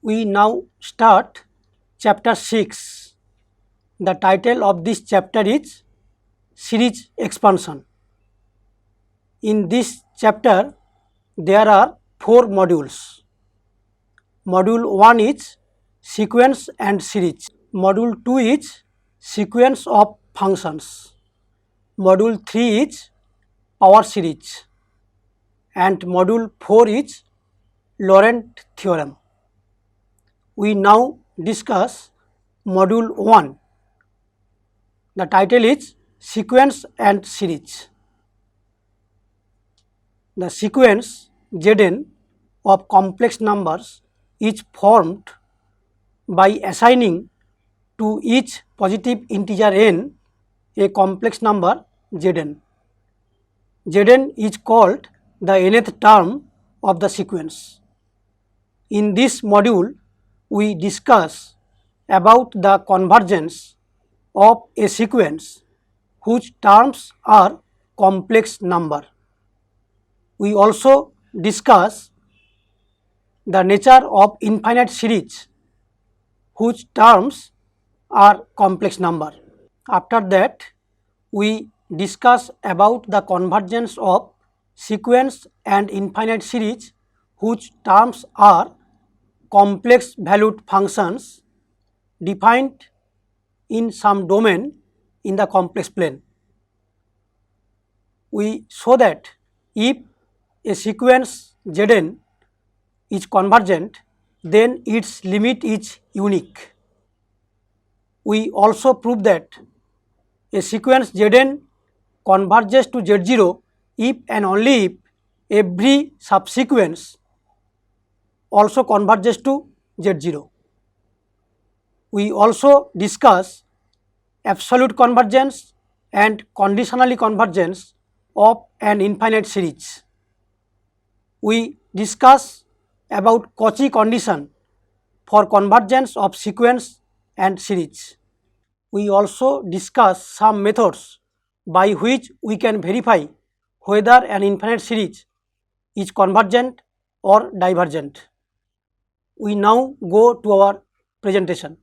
We now start chapter 6. The title of this chapter is Series Expansion. In this chapter, there are 4 modules. Module 1 is Sequence and Series. Module 2 is Sequence of Functions. Module 3 is Power Series. And Module 4 is Laurent Theorem. We now discuss Module 1. The title is Sequence and Series. The sequence Zn of complex numbers is formed by assigning to each positive integer n a complex number Zn. Zn is called the nth term of the sequence. In this module, we discuss about the convergence of a sequence whose terms are complex number. We also discuss the nature of infinite series whose terms are complex number. After that, we discuss about the convergence of sequence and infinite series whose terms are complex valued functions defined in some domain in the complex plane. We show that if a sequence Zn is convergent, then its limit is unique. We also prove that a sequence Zn converges to Z0 if and only if every subsequence also converges to Z0. We also discuss absolute convergence and conditionally convergence of an infinite series. We discuss about Cauchy condition for convergence of sequence and series. We also discuss some methods by which we can verify whether an infinite series is convergent or divergent. We now go to our presentation.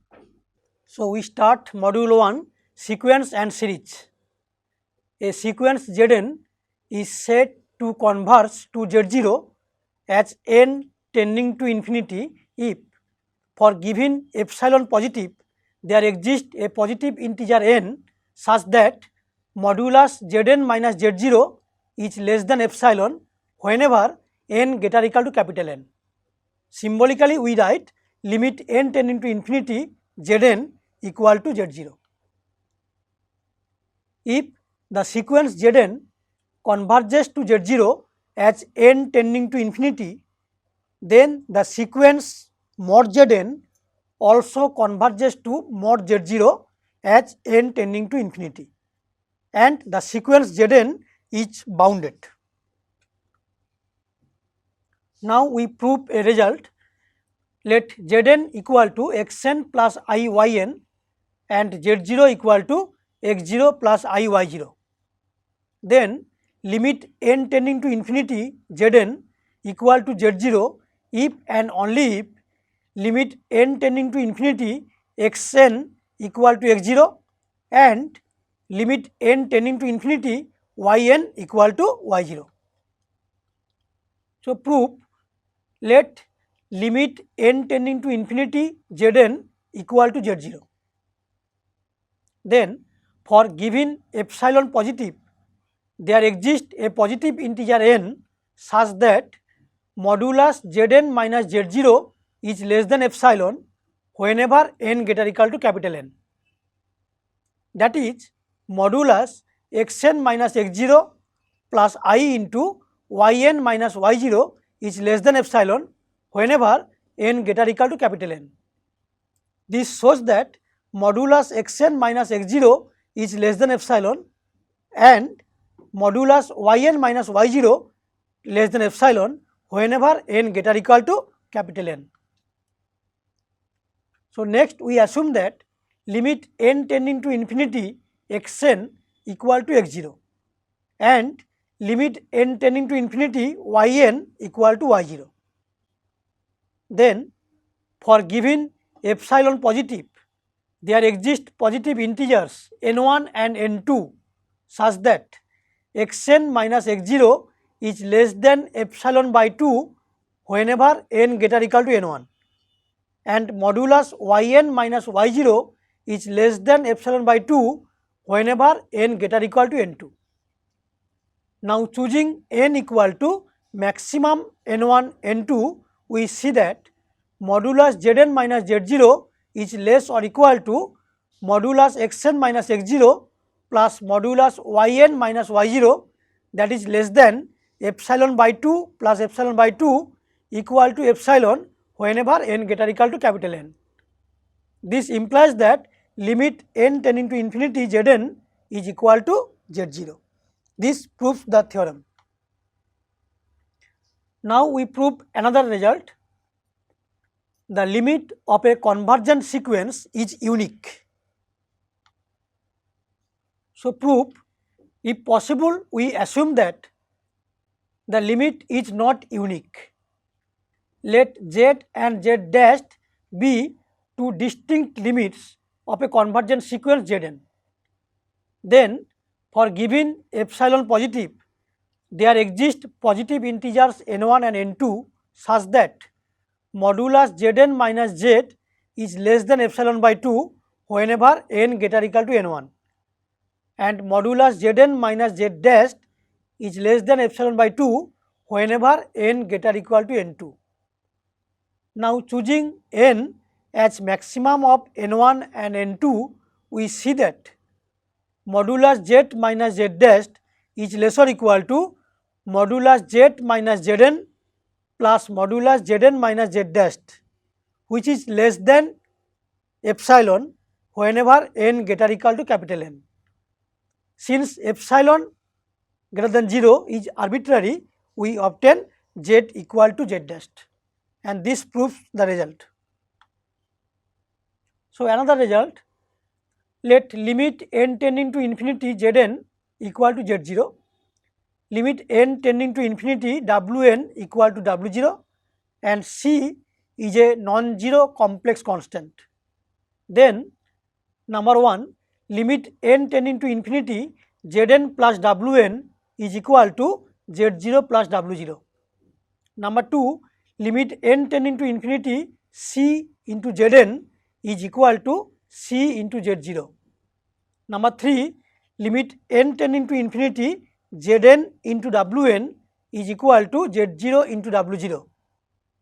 So, we start module 1, sequence and series. A sequence Zn is said to converge to Z0 as n tending to infinity if for given epsilon positive there exists a positive integer n such that modulus Zn minus Z0 is less than epsilon whenever n greater or equal to capital N. Symbolically we write limit n tending to infinity Zn equal to Z0. If the sequence Zn converges to Z0 as n tending to infinity, then the sequence mod Zn also converges to mod Z0 as n tending to infinity, and the sequence Zn is bounded. Now we prove a result. Let Zn equal to xn plus iyn and Z0 equal to x0 plus iy0. Then limit n tending to infinity Zn equal to Z0 if and only if limit n tending to infinity xn equal to x0 and limit n tending to infinity yn equal to y0. So, proof, let limit n tending to infinity Zn equal to Z0. Then for given epsilon positive there exists a positive integer n such that modulus Zn minus Z0 is less than epsilon whenever n greater or equal to capital N. That is modulus xn minus x0 plus I into yn minus y0 is less than epsilon whenever n greater or equal to capital N. This shows that modulus xn minus x0 is less than epsilon and modulus yn minus y0 less than epsilon whenever n greater or equal to capital N. So, next we assume that limit n tending to infinity xn equal to x0 and limit n tending to infinity yn equal to y0. Then for given epsilon positive, there exist positive integers n1 and n2 such that xn minus x0 is less than epsilon by 2 whenever n greater equal to n1, and modulus yn minus y0 is less than epsilon by 2 whenever n greater equal to n2. Now choosing n equal to maximum n1 n2, we see that modulus zn minus z0 is less or equal to modulus xn minus x0 plus modulus yn minus y0, that is less than epsilon by 2 plus epsilon by 2 equal to epsilon whenever n greater equal to capital N. This implies that limit n tending to infinity zn is equal to z0. This proves the theorem. Now we prove another result. The limit of a convergent sequence is unique. So proof, if possible, we assume that the limit is not unique. Let z and z dashed be two distinct limits of a convergent sequence Zn. Then for given epsilon positive, there exist positive integers n1 and n2 such that modulus zn minus z is less than epsilon by 2 whenever n greater equal to n1, and modulus zn minus z dashed is less than epsilon by 2 whenever n greater equal to n2. Now choosing n as maximum of n1 and n2, we see that modulus z minus z dashed is less or equal to modulus z minus zn plus modulus zn minus z dashed, which is less than epsilon whenever n greater equal to capital N. Since epsilon greater than 0 is arbitrary, we obtain z equal to z dashed, and this proves the result. So another result, let limit n tending to infinity zn equal to z0, limit n tending to infinity wn equal to w0, and c is a non-zero complex constant. Then number 1, limit n tending to infinity zn plus wn is equal to z0 plus w0. Number 2, limit n tending to infinity c into zn is equal to c into z0. Number 3, limit n tending to infinity zn into wn is equal to z0 into w0.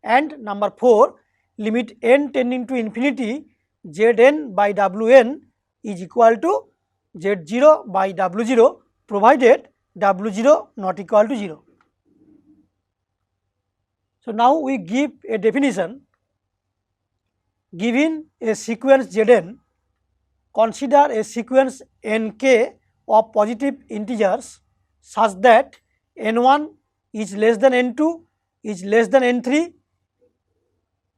And number 4, limit n tending to infinity zn by wn is equal to z0 by w0, provided w0 not equal to 0. So now we give a definition. Given a sequence Zn, consider a sequence nk of positive integers such that n1 is less than n2 is less than n3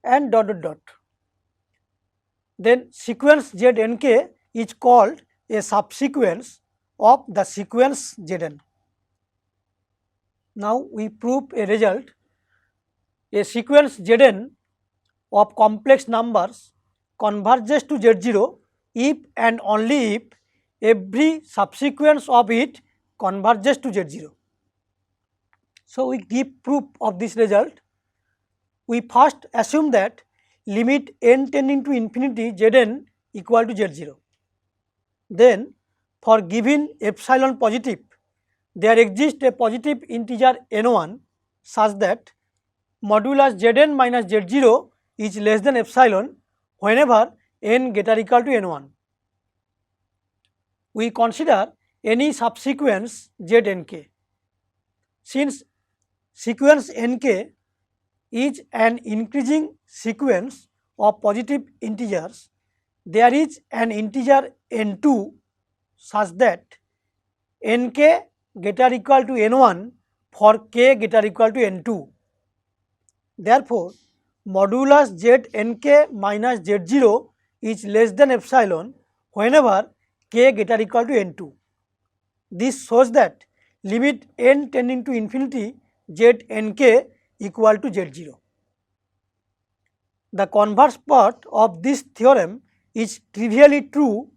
and dot dot dot. Then sequence Znk is called a subsequence of the sequence Zn. Now we prove a result. A sequence Zn of complex numbers converges to Z0 if and only if every subsequence of it converges to Z0. So we give proof of this result. We first assume that limit n tending to infinity Zn equal to Z0. Then for given epsilon positive, there exists a positive integer n1 such that modulus Zn minus Z0 is less than epsilon whenever n greater equal to n1. We consider any subsequence Znk. Since sequence nk is an increasing sequence of positive integers, there is an integer n2 such that nk greater equal to n1 for k greater equal to n2. Therefore, modulus Znk minus Z0 is less than epsilon whenever k greater equal to n2. This shows that limit n tending to infinity Znk equal to Z0. the converse part of this theorem is trivially true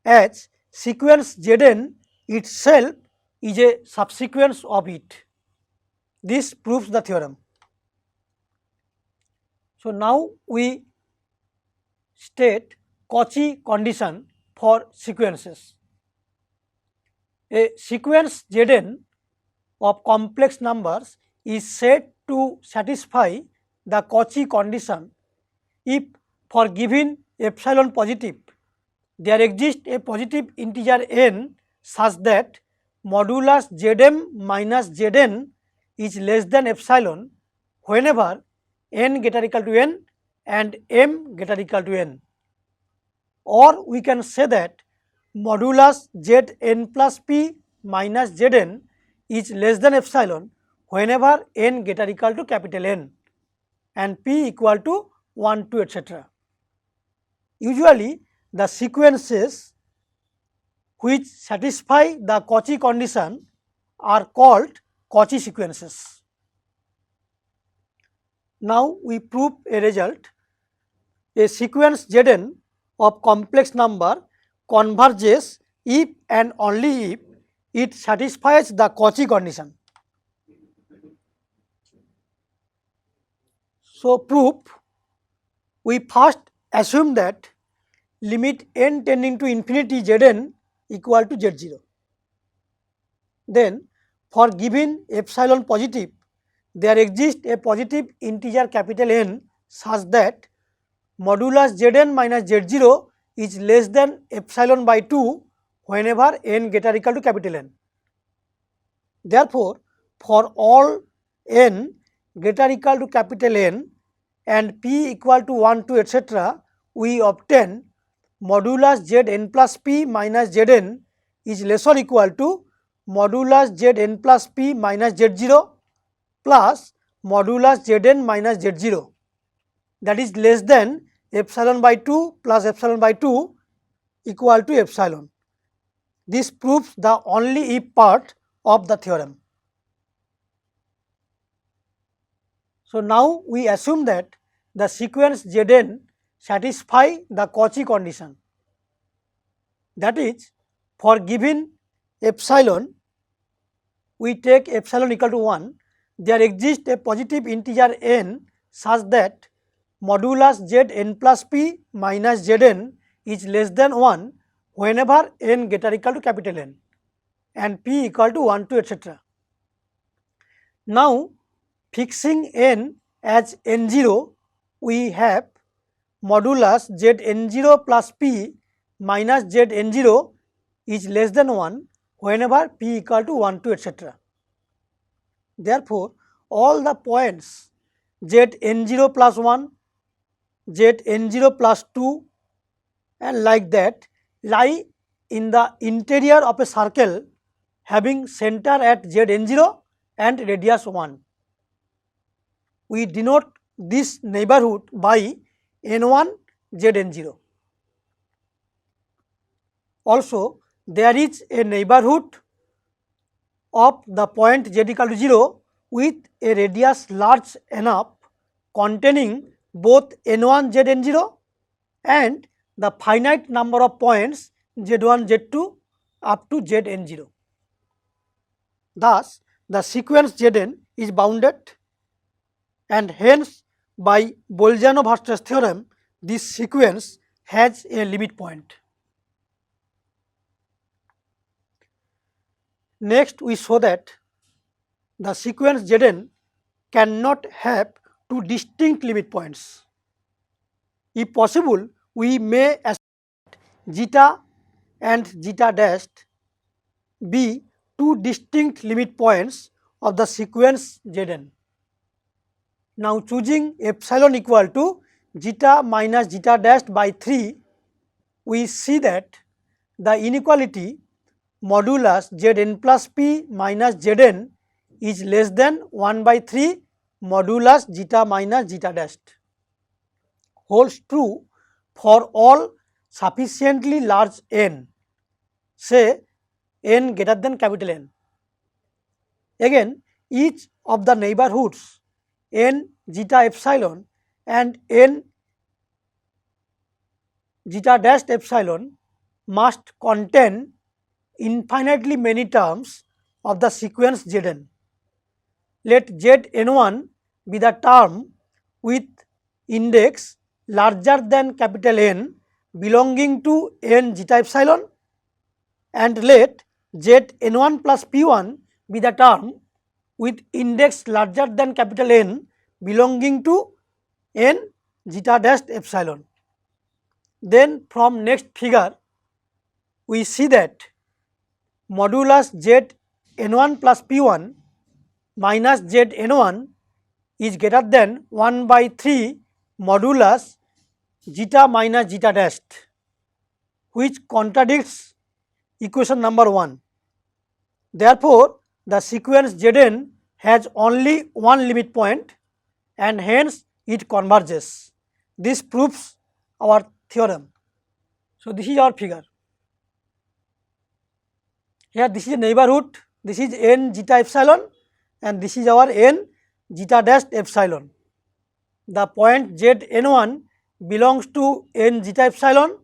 as sequence Zn itself is a subsequence of it. This proves the theorem. So, now we state Cauchy condition for sequences. A sequence Zn of complex numbers is said to satisfy the Cauchy condition if for given epsilon positive there exists a positive integer n such that modulus Zm minus Zn is less than epsilon whenever n greater equal to n and m greater equal to n. Or we can say that modulus Zn plus p minus Zn is less than epsilon whenever n greater equal to capital N and p equal to 1, 2, etc. Usually the sequences which satisfy the Cauchy condition are called Cauchy sequences. Now we prove a result. A sequence Zn of complex number converges if and only if it satisfies the Cauchy condition. So, proof: we first assume that limit n tending to infinity Zn equal to Z0. Then for given epsilon positive there exists a positive integer capital N such that modulus Zn minus Z0 is less than epsilon by 2 whenever n greater equal to capital N. Therefore, for all n greater equal to capital N and p equal to 1, 2, etc., we obtain modulus Zn plus p minus Zn is less or equal to modulus Zn plus p minus Z0 plus modulus Zn minus Z0, that is less than epsilon by 2 plus epsilon by 2 equal to epsilon. This proves the only if part of the theorem. So, now we assume that the sequence Zn satisfy the Cauchy condition, that is, for given epsilon, we take epsilon equal to 1, there exists a positive integer n such that modulus Zn plus p minus Zn is less than 1 whenever n greater equal to capital N and p equal to 1, 2, etc. Now, fixing n as n0, we have modulus Zn0 plus p minus Zn0 is less than 1 whenever p equal to 1, 2, etc. Therefore, all the points Zn0 plus 1, Zn0 plus 2 and like that lie in the interior of a circle having center at Zn0 and radius 1. We denote this neighborhood by n1 Zn0. Also, there is a neighborhood of the point z equal to 0 with a radius large enough containing both n1 Zn0 and the finite number of points z1, z2 up to Zn0. Thus, the sequence Zn is bounded and hence by Bolzano-Weierstrass theorem this sequence has a limit point. Next, we show that the sequence Zn cannot have two distinct limit points. If possible, we may assume zeta and zeta dashed be two distinct limit points of the sequence Zn. Now, choosing epsilon equal to zeta minus zeta dashed by 3, we see that the inequality modulus Zn plus p minus Zn is less than 1 by 3 modulus zeta minus zeta dashed holds true for all sufficiently large n, say n greater than capital N. Again, each of the neighborhoods n zeta epsilon and n zeta dash epsilon must contain infinitely many terms of the sequence Zn. Let Zn1 be the term with index larger than capital N belonging to n zeta epsilon, and let Zn1 plus P1 be the term with index larger than capital N belonging to n zeta dash epsilon. Then from next figure we see that modulus Zn1 plus P1 minus Zn1 is greater than 1 by 3 modulus zeta minus zeta dash, which contradicts equation number 1. Therefore, the sequence Zn has only one limit point and hence it converges. This proves our theorem. So, this is our figure. Here this is a neighborhood, this is n zeta epsilon and this is our n zeta dash epsilon. The point Zn1 belongs to n zeta epsilon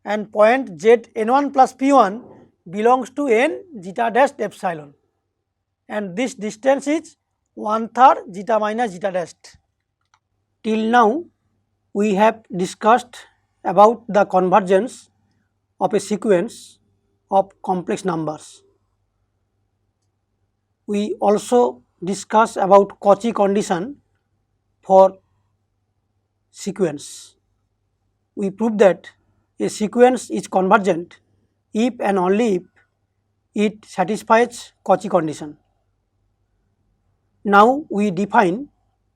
and point Zn1 plus P1 belongs to n zeta dash epsilon, and this distance is 1/3 zeta minus zeta dash. Till now we have discussed about the convergence of a sequence of complex numbers. We also discuss about Cauchy condition for sequence. We prove that a sequence is convergent if and only if it satisfies Cauchy condition. Now we define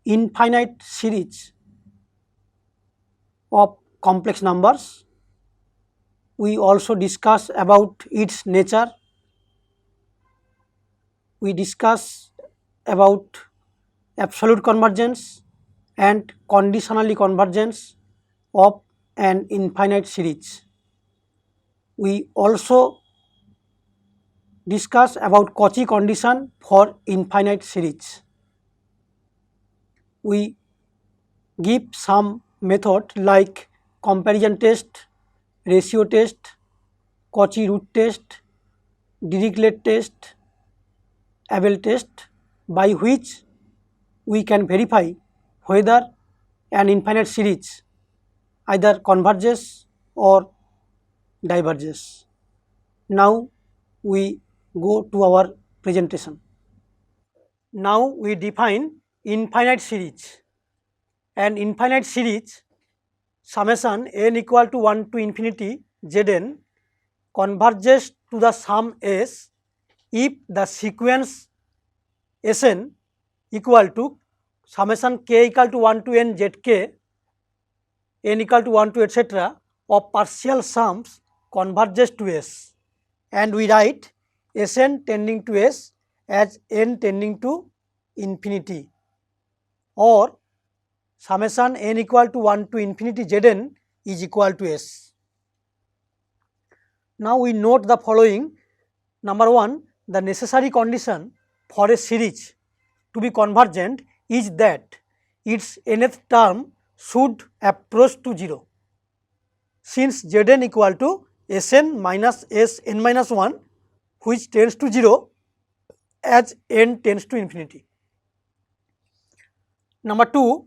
infinite series of complex numbers. We also discuss about its nature. We discuss about absolute convergence and conditionally convergence of an infinite series. We also discuss about Cauchy condition for infinite series. We give some method like comparison test, ratio test, Cauchy root test, Dirichlet test, Abel test, by which we can verify whether an infinite series either converges or diverges. Now we go to our presentation. Now we define infinite series. An infinite series summation n equal to 1 to infinity Zn converges to the sum S if the sequence Sn equal to summation k equal to 1 to n zk, n equal to 1 to etc. of partial sums converges to S, and we write Sn tending to S as n tending to infinity, or summation n equal to 1 to infinity Zn is equal to S. Now we note the following. Number 1, the necessary condition for a series to be convergent is that its nth term should approach to 0. Since Zn equal to Sn minus Sn minus 1, which tends to 0 as n tends to infinity. Number 2,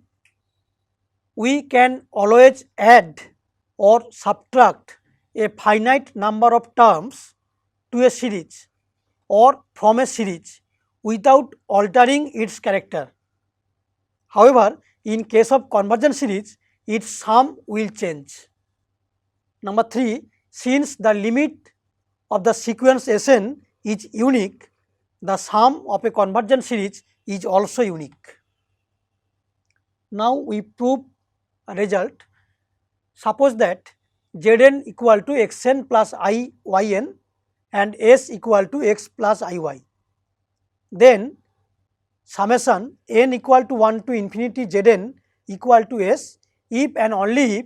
we can always add or subtract a finite number of terms to a series or from a series without altering its character. However, in case of convergent series, its sum will change. Number 3, since the limit of the sequence Sn is unique, the sum of a convergent series is also unique. Now we prove a result. Suppose that Zn equal to xn plus I yn and S equal to x plus iy. Then summation n equal to 1 to infinity Zn equal to S if and only if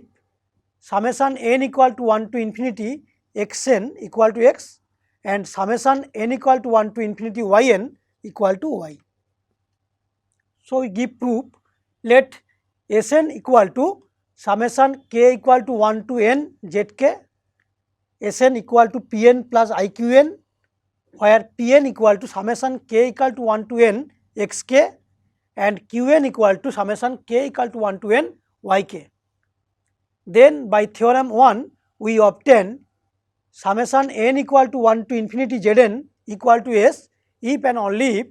summation n equal to 1 to infinity xn equal to x and summation n equal to 1 to infinity yn equal to y. So we give proof. Let Sn equal to summation k equal to 1 to n zk, Sn equal to Pn plus Iqn, where Pn equal to summation k equal to 1 to n xk and Qn equal to summation k equal to 1 to n yk. Then by theorem 1 we obtain summation n equal to 1 to infinity Zn equal to S if and only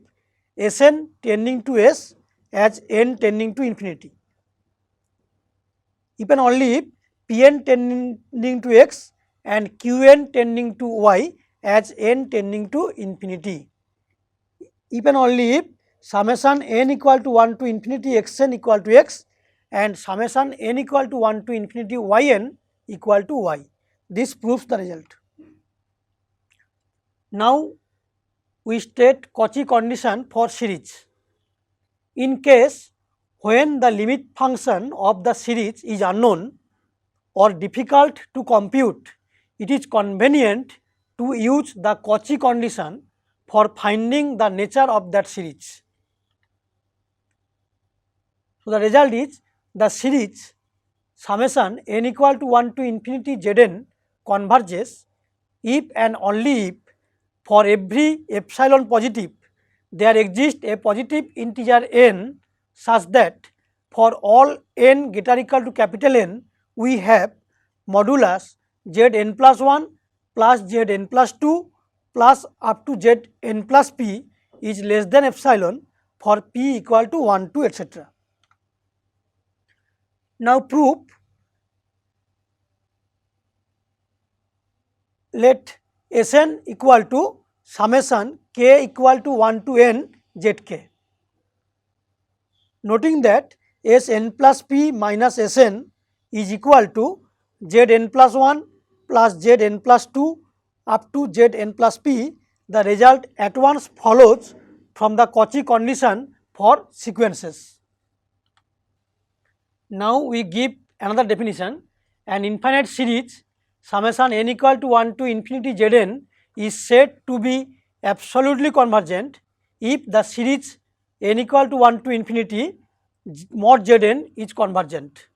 if Sn tending to S as n tending to infinity. If and only if Pn tending to x and Qn tending to y as n tending to infinity. If and only if summation n equal to 1 to infinity xn equal to x and summation n equal to 1 to infinity yn equal to y. This proves the result. Now we state Cauchy condition for series. In case when the limit function of the series is unknown or difficult to compute, it is convenient to use the Cauchy condition for finding the nature of that series. So the result is the series summation n equal to 1 to infinity Zn converges if and only if for every epsilon positive there exists a positive integer n such that for all n greater equal to capital N we have modulus Zn plus 1 plus Zn plus 2 plus up to Zn plus p is less than epsilon for p equal to 1, 2, etc. Now prove, let Sn equal to summation k equal to 1 to n zk. Noting that Sn plus p minus Sn is equal to Zn plus 1 plus Zn plus 2 up to Zn plus p, the result at once follows from the Cauchy condition for sequences. Now we give another definition. An infinite series summation n equal to 1 to infinity Zn is said to be absolutely convergent if the series n equal to 1 to infinity mod Zn is convergent.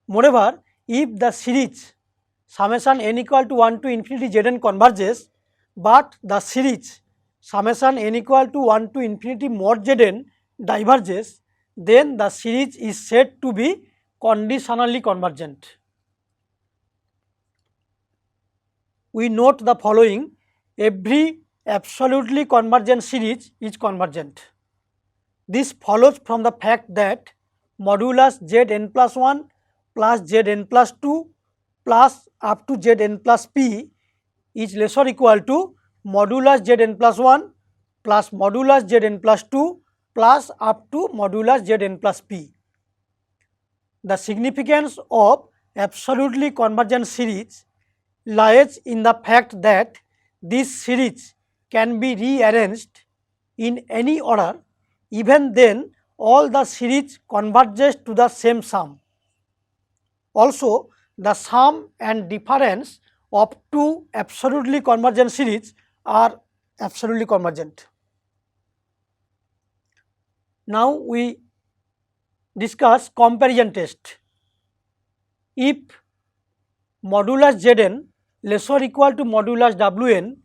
Moreover, if the series summation n equal to 1 to infinity Zn converges, but the series summation n equal to 1 to infinity mod Zn diverges, then the series is said to be conditionally convergent. We note the following: every absolutely convergent series is convergent. This follows from the fact that modulus Zn plus 1 plus Zn plus 2 plus up to Zn plus p is less or equal to modulus Zn plus 1 plus modulus Zn plus 2 plus up to modulus Zn plus p. The significance of absolutely convergent series lies in the fact that this series can be rearranged in any order. Even then, all the series converges to the same sum. Also, the sum and difference of two absolutely convergent series are absolutely convergent. Now we discuss comparison test. If modulus Zn less or equal to modulus Wn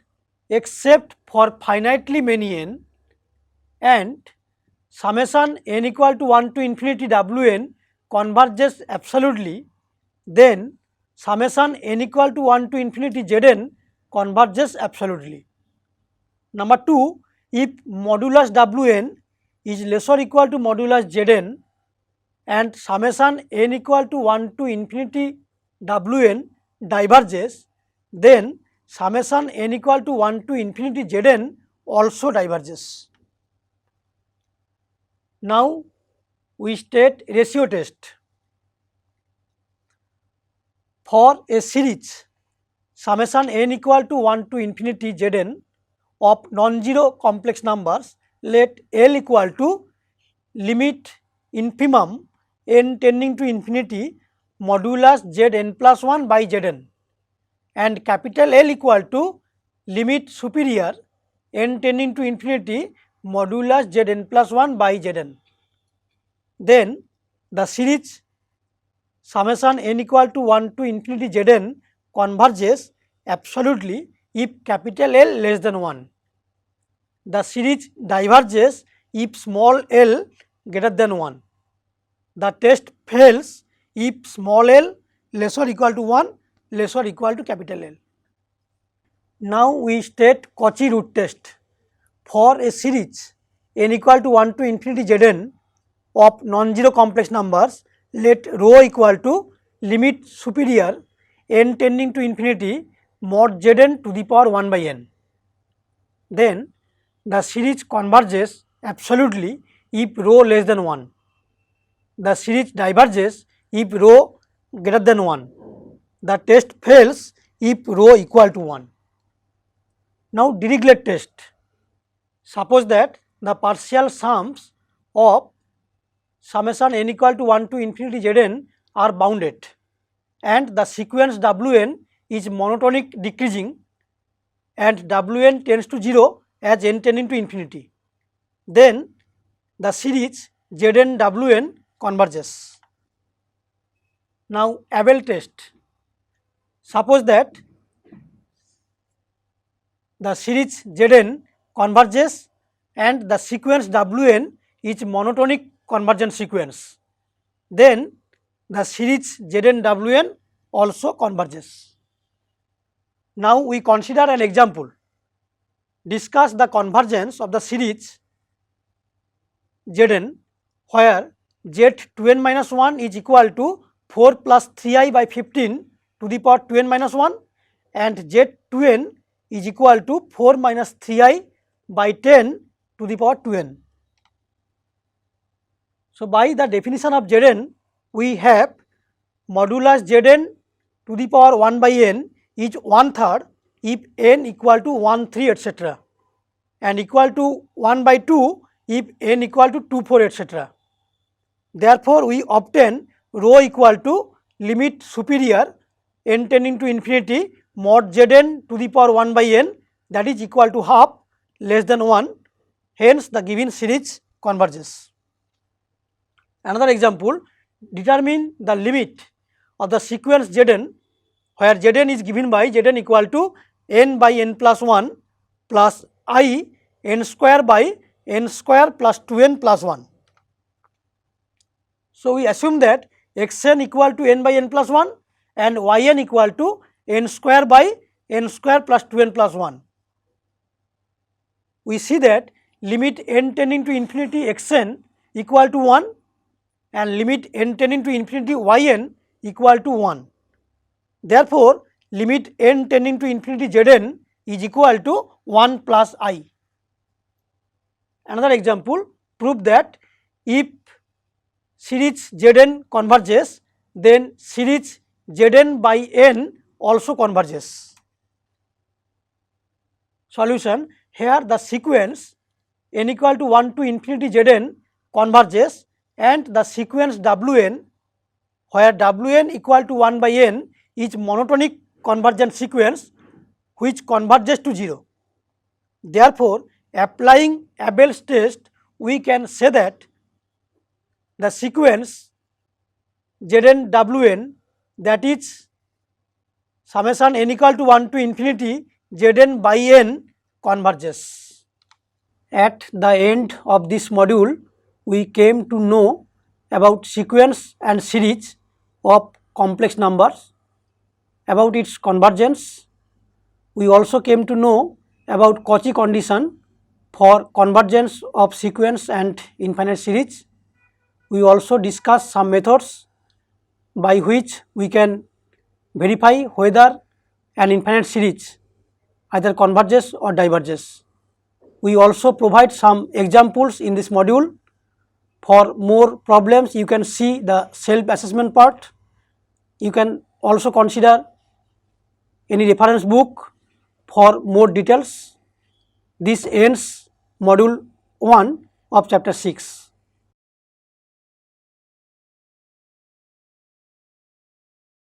except for finitely many n and summation n equal to 1 to infinity Wn converges absolutely, then summation n equal to 1 to infinity Zn converges absolutely. Number 2, if modulus Wn is less or equal to modulus Zn and summation n equal to 1 to infinity Wn diverges, then summation n equal to 1 to infinity Zn also diverges. Now we state ratio test. For a series summation n equal to 1 to infinity Zn of non-zero complex numbers, let L equal to limit infimum n tending to infinity modulus Zn plus 1 by Zn and capital L equal to limit superior n tending to infinity modulus Zn plus 1 by Zn. Then the series summation n equal to 1 to infinity Zn converges absolutely if capital L less than 1. The series diverges if small l greater than 1. The test fails if small l less or equal to 1 less or equal to capital L. Now we state Cauchy root test. For a series n equal to 1 to infinity Zn of non-zero complex numbers, let rho equal to limit superior n tending to infinity mod Zn to the power 1 by n. Then the series converges absolutely if rho less than 1. The series diverges if rho greater than 1. The test fails if rho equal to 1. Now Dirichlet test. Suppose that the partial sums of summation n equal to 1 to infinity Zn are bounded and the sequence Wn is monotonic decreasing and Wn tends to 0 as n tending to infinity. Then the series Zn Wn converges. Now Abel test. Suppose that the series Zn converges and the sequence Wn is monotonic convergent sequence. Then the series Zn Wn also converges. Now we consider an example. Discuss the convergence of the series Zn where Z2n minus 1 is equal to 4 plus 3i by 15 to the power 2n minus 1 and Z2n is equal to 4 minus 3i by 10 to the power 2n. So by the definition of Zn, we have modulus Zn to the power 1 by n is 1/3 if n equal to 1, 3 etc. and equal to 1 by 2 if n equal to 2, 4 etc. Therefore, we obtain rho equal to limit superior n tending to infinity mod Zn to the power 1 by n, that is equal to half less than 1, hence the given series converges. Another example, determine the limit of the sequence Zn where Zn is given by Zn equal to n by n plus 1 plus I n square by n square plus 2n plus 1. So we assume that xn equal to n by n plus 1 and yn equal to n square by n square plus 2n plus 1. We see that limit n tending to infinity xn equal to 1 and limit n tending to infinity yn equal to 1. Therefore, limit n tending to infinity Zn is equal to 1 plus I. Another example, prove that if series Zn converges, then series Zn by n also converges. Solution, here the sequence n equal to 1 to infinity Zn converges and the sequence Wn where Wn equal to 1 by n is monotonic convergent sequence which converges to 0. Therefore, applying Abel's test, we can say that the sequence Zn Wn, that is summation n equal to 1 to infinity Zn by n converges. At the end of this module, we came to know about sequence and series of complex numbers, about its convergence. We also came to know about Cauchy condition for convergence of sequence and infinite series. We also discussed some methods by which we can verify whether an infinite series either converges or diverges. We also provide some examples in this module. For more problems, you can see the self-assessment part. You can also consider any reference book for more details. This ends module 1 of chapter 6.